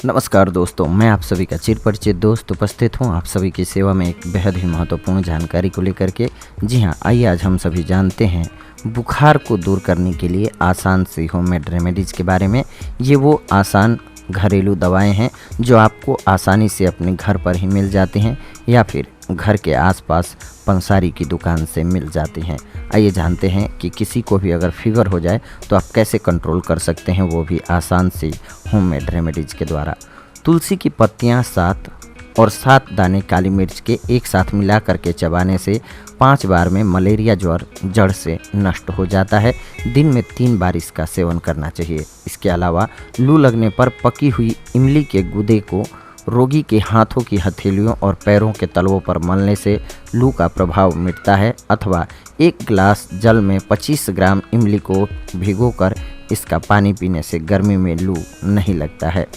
नमस्कार दोस्तों, मैं आप सभी का चिरपरिचित दोस्त उपस्थित हूं आप सभी की सेवा में एक बेहद ही महत्वपूर्ण जानकारी को लेकर के। जी हां, आइए आज हम सभी जानते हैं बुखार को दूर करने के लिए आसान सी होममेड रेमेडीज़ के बारे में। ये वो आसान घरेलू दवाएं हैं जो आपको आसानी से अपने घर पर ही मिल जाती हैं या फिर घर के आसपास पंसारी की दुकान से मिल जाती हैं। आइए जानते हैं कि किसी को भी अगर फीवर हो जाए तो आप कैसे कंट्रोल कर सकते हैं, वो भी आसान सी होममेड रेमेडीज़ के द्वारा। तुलसी की पत्तियां 7 दाने काली मिर्च के एक साथ मिला करके चबाने से 5 बार में मलेरिया ज्वर जड़ से नष्ट हो जाता है। दिन में 3 बार इसका सेवन करना चाहिए। इसके अलावा लू लगने पर पकी हुई इमली के गूदे को रोगी के हाथों की हथेलियों और पैरों के तलवों पर मलने से लू का प्रभाव मिटता है, अथवा 1 गिलास जल में 25 ग्राम इमली को भिगोकर इसका पानी पीने से गर्मी में लू नहीं लगता है।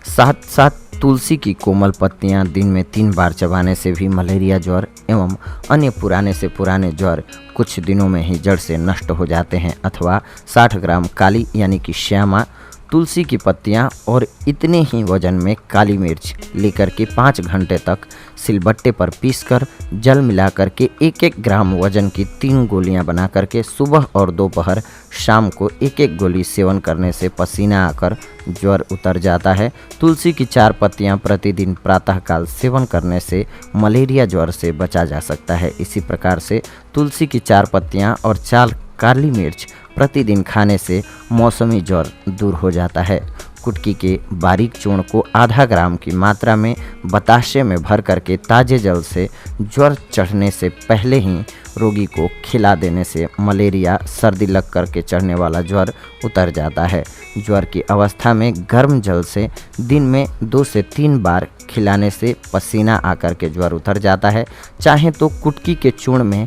साथ तुलसी की कोमल पत्तियां दिन में 3 बार चबाने से भी मलेरिया ज्वर एवं अन्य पुराने से पुराने ज्वर कुछ दिनों में ही जड़ से नष्ट हो जाते हैं। अथवा 60 ग्राम काली यानी कि श्यामा तुलसी की पत्तियां और इतने ही वजन में काली मिर्च लेकर के 5 घंटे तक सिलबट्टे पर पीसकर जल मिलाकर के 1-1 ग्राम वजन की 3 गोलियां बना करके सुबह और दोपहर शाम को 1-1 गोली सेवन करने से पसीना आकर ज्वर उतर जाता है। तुलसी की 4 पत्तियां प्रतिदिन प्रातःकाल सेवन करने से मलेरिया ज्वर से बचा जा सकता है। इसी प्रकार से तुलसी की 4 पत्तियां और 4 काली मिर्च प्रतिदिन खाने से मौसमी ज्वर दूर हो जाता है। कुटकी के बारीक चूर्ण को आधा ग्राम की मात्रा में बताशे में भर करके ताजे जल से ज्वर चढ़ने से पहले ही रोगी को खिला देने से मलेरिया सर्दी लग करके चढ़ने वाला ज्वर उतर जाता है। ज्वर की अवस्था में गर्म जल से दिन में 2 से 3 बार खिलाने से पसीना आकर के ज्वर उतर जाता है। चाहे तो कुटकी के चूर्ण में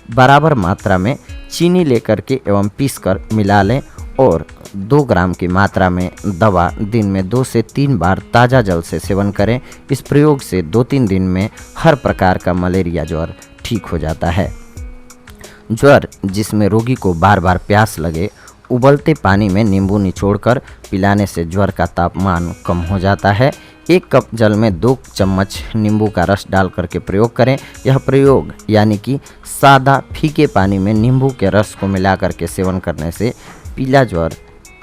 बराबर मात्रा में चीनी लेकर के एवं पीसकर मिला लें और 2 ग्राम की मात्रा में दवा दिन में 2 से 3 बार ताज़ा जल से सेवन करें। इस प्रयोग से 2-3 दिन में हर प्रकार का मलेरिया ज्वर ठीक हो जाता है। ज्वर जिसमें रोगी को बार बार प्यास लगे, उबलते पानी में नींबू निचोड़कर पिलाने से ज्वर का तापमान कम हो जाता है। 1 कप जल में 2 चम्मच नींबू का रस डाल करके प्रयोग करें। यह प्रयोग यानी कि सादा फीके पानी में नींबू के रस को मिला करके सेवन करने से पीला ज्वर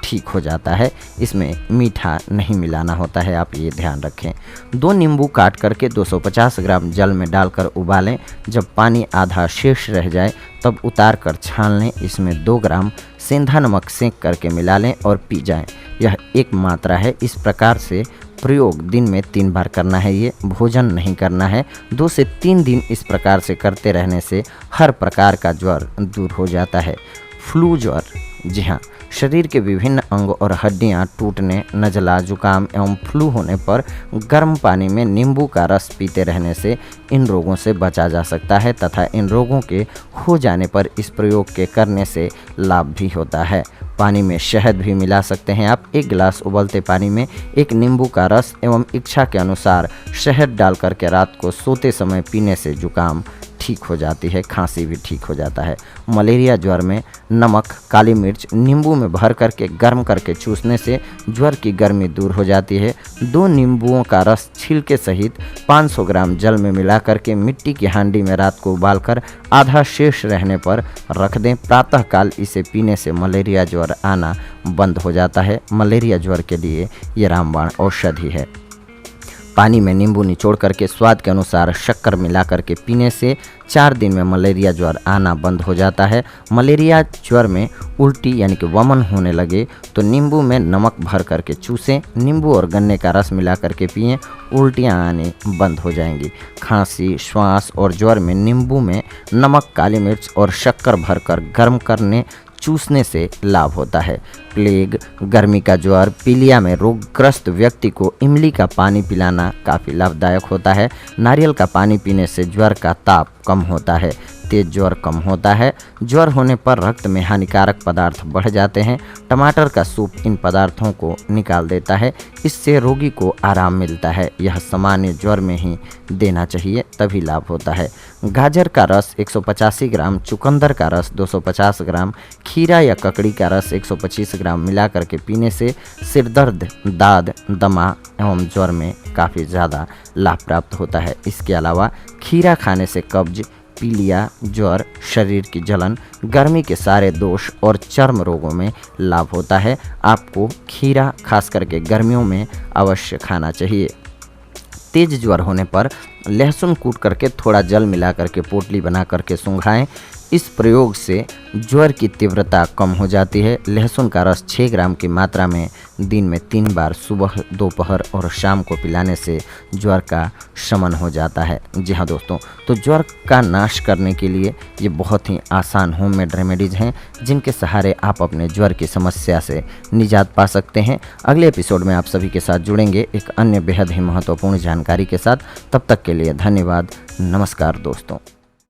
ठीक हो जाता है। इसमें मीठा नहीं मिलाना होता है, आप ये ध्यान रखें। 2 नींबू काट करके 250 ग्राम जल में डालकर उबालें। जब पानी आधा शेष रह जाए तब उतार कर छान लें। इसमें 2 ग्राम सेंधा नमक सेंक करके मिला लें और पी जाएं। यह एक मात्रा है। इस प्रकार से प्रयोग दिन में 3 बार करना है। ये भोजन नहीं करना है। 2 से 3 दिन इस प्रकार से करते रहने से हर प्रकार का ज्वर दूर हो जाता है। फ्लू ज्वर, जी हाँ, शरीर के विभिन्न अंग और हड्डियां टूटने, नज़ला, जुकाम एवं फ्लू होने पर गर्म पानी में नींबू का रस पीते रहने से इन रोगों से बचा जा सकता है तथा इन रोगों के हो जाने पर इस प्रयोग के करने से लाभ भी होता है। पानी में शहद भी मिला सकते हैं आप। 1 गिलास उबलते पानी में 1 नींबू का रस एवं इच्छा के अनुसार शहद डाल करके रात को सोते समय पीने से जुकाम ठीक हो जाती है, खांसी भी ठीक हो जाता है। मलेरिया ज्वर में नमक, काली मिर्च नींबू में भर करके गर्म करके चूसने से ज्वर की गर्मी दूर हो जाती है। 2 नींबुओं का रस छिलके सहित 500 ग्राम जल में मिला करके मिट्टी की हांडी में रात को उबालकर आधा शेष रहने पर रख दें। प्रातःकाल इसे पीने से मलेरिया ज्वर आना बंद हो जाता है। मलेरिया ज्वर के लिए ये रामबाण औषधि है। पानी में नींबू निचोड़ करके स्वाद के अनुसार शक्कर मिला करके पीने से 4 दिन में मलेरिया ज्वर आना बंद हो जाता है। मलेरिया ज्वर में उल्टी यानी कि वमन होने लगे तो नींबू में नमक भर करके चूसें। नींबू और गन्ने का रस मिला करके पिएं, उल्टियाँ आने बंद हो जाएंगी। खांसी, श्वास और ज्वर में नींबू में नमक, काली मिर्च और शक्कर भरकर गर्म करने चूसने से लाभ होता है। प्लेग, गर्मी का ज्वर, पीलिया में रोगग्रस्त व्यक्ति को इमली का पानी पिलाना काफ़ी लाभदायक होता है। नारियल का पानी पीने से ज्वर का ताप कम होता है। तेज ज्वर कम होता है। ज्वर होने पर रक्त में हानिकारक पदार्थ बढ़ जाते हैं। टमाटर का सूप इन पदार्थों को निकाल देता है, इससे रोगी को आराम मिलता है। यह सामान्य ज्वर में ही देना चाहिए, तभी लाभ होता है। गाजर का रस 185 ग्राम, चुकंदर का रस 250 ग्राम, खीरा या ककड़ी का रस 125 ग्राम मिलाकर के पीने से सिरदर्द, दाद, दमा एवं ज्वर में काफ़ी ज़्यादा लाभ प्राप्त होता है। इसके अलावा खीरा खाने से कब्ज, पीलिया, ज्वर, शरीर की जलन, गर्मी के सारे दोष और चर्म रोगों में लाभ होता है। आपको खीरा खास करके गर्मियों में अवश्य खाना चाहिए। तेज ज्वर होने पर लहसुन कूट करके थोड़ा जल मिला करके पोटली बना करके सूंघाएं। इस प्रयोग से ज्वर की तीव्रता कम हो जाती है। लहसुन का रस 6 ग्राम की मात्रा में दिन में 3 बार सुबह, दोपहर और शाम को पिलाने से ज्वर का शमन हो जाता है। जी हाँ दोस्तों, तो ज्वर का नाश करने के लिए ये बहुत ही आसान होममेड रेमेडीज़ हैं, जिनके सहारे आप अपने ज्वर की समस्या से निजात पा सकते हैं। अगले एपिसोड में आप सभी के साथ जुड़ेंगे एक अन्य बेहद ही महत्वपूर्ण जानकारी के साथ। तब तक के लिए धन्यवाद। नमस्कार दोस्तों।